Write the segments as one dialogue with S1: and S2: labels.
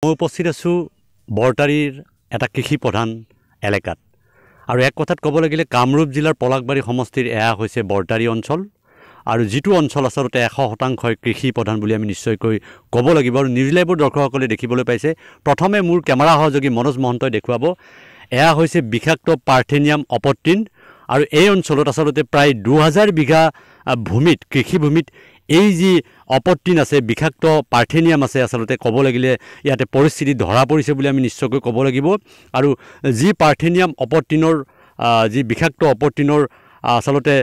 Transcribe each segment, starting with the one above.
S1: মই উপস্থিত আছোঁ বৰটাৰীৰ এটা কৃষি প্ৰধান এলেকাত আৰু এক কথাত ক'ব লাগিলে কামৰূপ জিলাৰ পলাকবাৰী সমষ্টিৰ এয়া হৈছে বৰটাৰী অঞ্চল আৰু যিটো অঞ্চল আচলতে 100% কৃষি প্ৰধান বুলি আমি নিশ্চয়কৈ ক'ব লাগিব আৰু নিউজ লাইভৰ দৰ্শকসকলে দেখিবলৈ পাইছে প্ৰথমে মোৰ কেমেৰা সহযোগী মনোজ মহন্তই দেখুৱাব এয়া হৈছে বিষাক্ত পাৰ্থেনিয়াম অপত্ৰিন আৰু এই অঞ্চলত আচলতে প্ৰায় 2000 বিঘা ভূমিত কৃষি ভূমিত এই যি অপত্ৰিন আছে বিষাক্ত পাৰ্থেনিয়াম আছে আচলতে ক'ব লাগিলে ইয়াতে পৰিস্থিতি ধৰা পৰিছে বুলি আমি নিশ্চয়কৈ ক'ব লাগিব আৰু যি পাৰ্থেনিয়াম অপত্ৰিনৰ যি বিষাক্ত অপত্ৰিনৰ আচলতে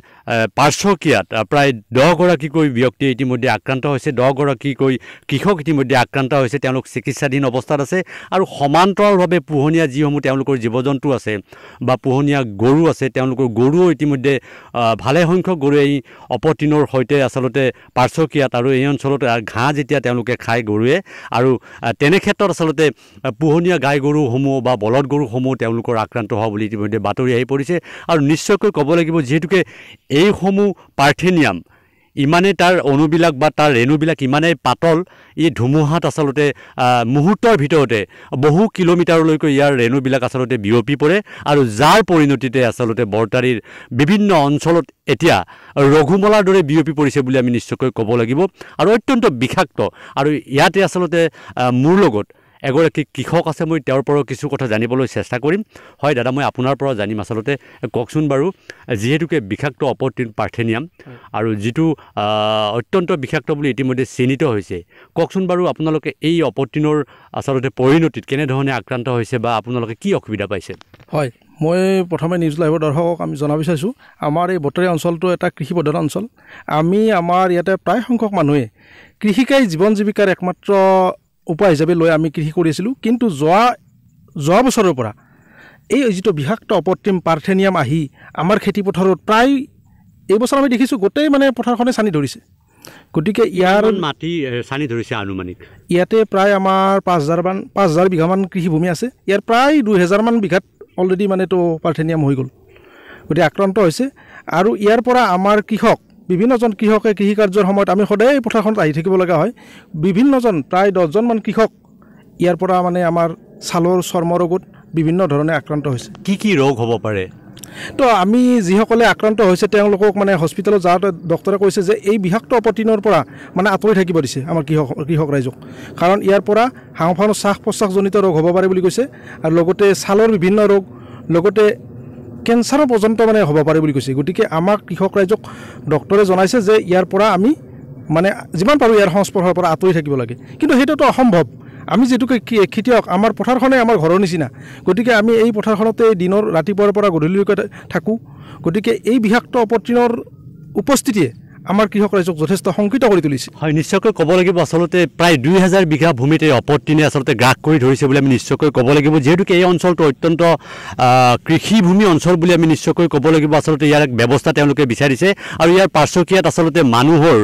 S1: পাৰ্শ্বক্ৰিয়াত প্ৰায় 10 গৰাকীকৈ ব্যক্তি ইতিমধ্যে আক্ৰান্ত হৈছে 10 গৰাকীকৈ কৃষক ইতিমধ্যে আক্ৰান্ত হৈছে তেওঁলোক চিকিৎসাধীন অৱস্থাত আছে আৰু সমান্তৰালভাৱে পোহনীয়া যিসমূহ তেওঁলোকৰ জীৱ-জন্তু আছে বা পোহনীয়া গৰু আছে তেওঁলোকৰ গৰুও ইতিমধ্যে ভালে সংখ্যক গৰু এই অপত্ৰিনৰ সৈতে আচলতে পাৰ্শ্বক্ৰিয়াত আৰু এই অঞ্চলত ঘাঁহ যেতিয়া তেওঁলোকে খায় গৰুৱে আৰু তেনে ক্ষেত্ৰত আচলতে পোহনীয়া গাই গৰুসমূহ বা বলদ গৰুসমূহ তেওঁলোকৰ আক্ৰান্ত হোৱা বুলি ইতিমধ্যে বাতৰি আহি পৰিছে আৰু নিশ্চয়কৈ ক'ব লাগিব যেহেতুকে এইসমূহ পাৰ্থেনিয়াম ইমানেই তাৰ অণুবিলাক বা তাৰ ৰেণুবিলাক ইমানেই পাতল এই ধুমুহাত আচলতে মুহূৰ্তৰ ভিতৰতে বহু কিলোমিটাৰলৈকে ইয়াৰ ৰেণুবিলাক আচলতে বিয়পি পৰে আৰু যাৰ পৰিণতিতে আচলতে বৰটাৰীৰ বিভিন্ন অঞ্চলত এতিয়া ৰঘুমলাৰ দৰে বিয়পি পৰিছে বুলি আমি নিশ্চয়কৈ ক'ব লাগিব আৰু অত্যন্ত বিষাক্ত আৰু ইয়াতে আচলতে মোৰ লগত এগৰাকী কৃষক আছে মই তেওঁৰ পৰা কিছু কথা জানিবলৈ চেষ্টা কৰিম হয় দাদা মই আপোনাৰ পৰা জানিম আচলতে কওকচোন বাৰু যিহেতুকে বিষাক্ত অপত্ৰিন পাৰ্থেনিয়াম আৰু যিটো অত্যন্ত বিষাক্ত বুলি ইতিমধ্যে চিহ্নিত হৈছে কওকচোন বাৰু আপোনালোকে এই অপত্ৰিনৰ আচলতে পৰিণতিত কেনেধৰণে আক্ৰান্ত হৈছে বা আপোনালোকে কি অসুবিধা পাইছে
S2: হয় মই প্ৰথমে নিউজ লাইভৰ দৰ্শকক আমি জনাব বিচাৰিছোঁ আমাৰ এই বৰটাৰী অঞ্চলটো এটা কৃষি প্ৰধান অঞ্চল আমি আমাৰ ইয়াতে প্ৰায় সংখ্যক মানুহে কৃষিকাই জীৱন জীৱিকাৰ একমাত্ৰ উপায় হিচাপে লৈ আমি কৃষি কৰি আছিলোঁ কিন্তু যোৱা বছৰৰ পৰা এই যিটো বিষাক্ত অপত্ৰিন পাৰ্থেনিয়াম আহি আমাৰ খেতিপথাৰত প্ৰায় এই বছৰ আমি দেখিছোঁ গোটেই মানে পথাৰখনে চানি ধৰিছে গতিকে ইয়াৰ
S1: মাটি চানি ধৰিছে আনুমানিক
S2: ইয়াতে প্ৰায় আমাৰ 5000 বিঘামান কৃষিভূমি আছে ইয়াৰ প্ৰায় 2000 মান বিঘাত অলৰেডি মানে তো পাৰ্থেনিয়াম হৈ গ'ল গতিকে আক্ৰান্ত হৈছে আৰু ইয়াৰ পৰা আমাৰ কৃষক বিভিন্নজন কৃষকে কৃষি কাৰ্যৰ সময়ত আমি সদায় পথাৰখনত আহি থাকিব লগা হয় বিভিন্নজন প্ৰায় 10জন মান কৃষক ইয়াৰ পৰা মানে আমাৰ ছালৰ চৰ্ম ৰোগত বিভিন্ন ধৰণে আক্ৰান্ত হৈছে
S1: কি ৰোগ হ'ব পাৰে
S2: তো আমি যিসকলে আক্ৰান্ত হৈছে তেওঁলোকক মানে হস্পিটেলত যাওঁতে ডক্টৰে কৈছে যে এই বিষাক্ত অপত্ৰিনৰ পৰা মানে আঁতৰি থাকিব দিছে আমাৰ কৃষক ৰাইজক কাৰণ ইয়াৰ পৰা হাঁওফাঁওৰ শ্বাস প্ৰশ্বাসজনিত ৰোগ হ'ব পাৰে বুলি কৈছে আৰু লগতে ছালৰ বিভিন্ন ৰোগ লগতে কেঞ্চাৰৰ পৰ্যন্ত মানে হ'ব পাৰে বুলি কৈছে গতিকে আমাক কৃষক ৰাইজক ডক্টৰে জনাইছে যে ইয়াৰ পৰা আমি মানে যিমান পাৰোঁ ইয়াৰ সংস্পৰ্শৰ পৰা আঁতৰি থাকিব লাগে কিন্তু সেইটোতো অসম্ভৱ আমি যেতুকে খেতিয়ক আমাৰ পথাৰখনে আমাৰ ঘৰৰ নিচিনা গতিকে আমি এই পথাৰখনতে দিনৰ ৰাতিপুৱাৰ পৰা গধূলিলৈকে থাকোঁ গতিকে এই বিষাক্ত অপত্ৰিনৰ উপস্থিতিয়ে আমাৰ কৃষক ৰাইজক যথেষ্ট শংকিত কৰি তুলিছে
S1: হয় নিশ্চয়কৈ ক'ব লাগিব আচলতে প্ৰায় 2000 বিঘা ভূমিত এই অপত্ৰিনে আচলতে গ্ৰাস কৰি ধৰিছে বুলি আমি নিশ্চয়কৈ ক'ব লাগিব যেহেতুকে এই অঞ্চলটো অত্যন্ত কৃষিভূমি অঞ্চল বুলি আমি নিশ্চয়কৈ ক'ব লাগিব আচলতে ইয়াৰ এক ব্যৱস্থা তেওঁলোকে বিচাৰিছে আৰু ইয়াৰ পাৰ্শ্বক্ৰিয়াত আচলতে মানুহৰ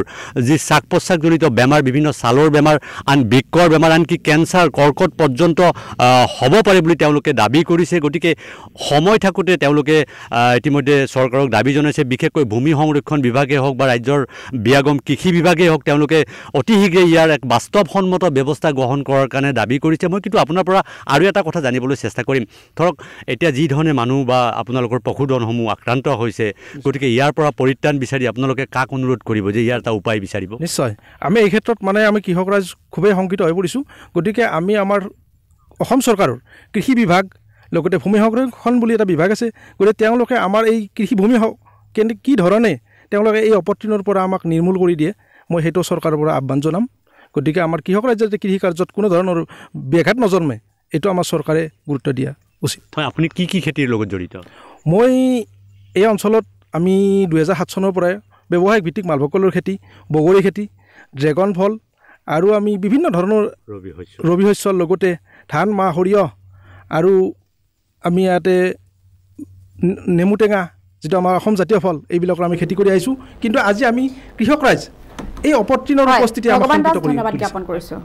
S1: যি শ্বাস প্ৰশ্বাসজনিত বেমাৰ বিভিন্ন ছালৰ বেমাৰ আন বৃক্কৰ বেমাৰ আনকি কেঞ্চাৰ কৰ্কট পৰ্যন্ত হ'ব পাৰে বুলি তেওঁলোকে দাবী কৰিছে গতিকে সময় থাকোঁতে তেওঁলোকে ইতিমধ্যে চৰকাৰক দাবী জনাইছে বিশেষকৈ ভূমি সংৰক্ষণ বিভাগে হওক বা ৰাজ্যৰ বিয়াগম কৃষি বিভাগেই হওক তেওঁলোকে অতি শীঘ্ৰে ইয়াৰ এক বাস্তৱসন্মত ব্যৱস্থা গ্ৰহণ কৰাৰ কাৰণে দাবী কৰিছে মই কিন্তু আপোনাৰ পৰা আৰু এটা কথা জানিবলৈ চেষ্টা কৰিম ধৰক এতিয়া যি ধৰণে মানুহ বা আপোনালোকৰ পশুধনসমূহ আক্ৰান্ত হৈছে গতিকে ইয়াৰ পৰা পৰিত্ৰাণ বিচাৰি আপোনালোকে কাক অনুৰোধ কৰিব যে ইয়াৰ এটা উপায় বিচাৰিব
S2: নিশ্চয় আমি এই ক্ষেত্ৰত মানে আমি কৃষক ৰাইজ খুবেই শংকিত হৈ পৰিছোঁ গতিকে আমি আমাৰ অসম চৰকাৰৰ কৃষি বিভাগ লগতে ভূমি সংৰক্ষণ বুলি এটা বিভাগ আছে গতিকে তেওঁলোকে আমাৰ এই কৃষিভূমি কি ধৰণে তেওঁলোকে এই অপত্ৰিনৰ পৰা আমাক নিৰ্মূল কৰি দিয়ে মই সেইটো চৰকাৰৰ পৰা আহ্বান জনাম গতিকে আমাৰ কৃষক ৰাইজে যাতে কৃষি কাৰ্যত কোনো ধৰণৰ ব্যাঘাত নজন্মে এইটো আমাৰ চৰকাৰে গুৰুত্ব দিয়া উচিত
S1: হয় আপুনি কি খেতিৰ লগত জড়িত
S2: মই এই অঞ্চলত আমি 2007 চনৰ পৰাই ব্যৱসায়িক ভিত্তিক মালভোগ খেতি বগৰী খেতি ড্ৰেগন ফল আৰু আমি বিভিন্ন ধৰণৰ ৰবি শস্যৰ লগতে ধান মাহ সৰিয়হ আৰু আমি ইয়াতে নেমু টেঙা যেটো আমাৰ অসম জাতীয় ফল এইবিলাকৰ আমি খেতি কৰি আহিছোঁ কিন্তু আজি আমি কৃষক ৰাইজ এই অপত্ৰিনৰ উপস্থিতি আমাক
S3: ধন্যবাদ জ্ঞাপন কৰিছোঁ।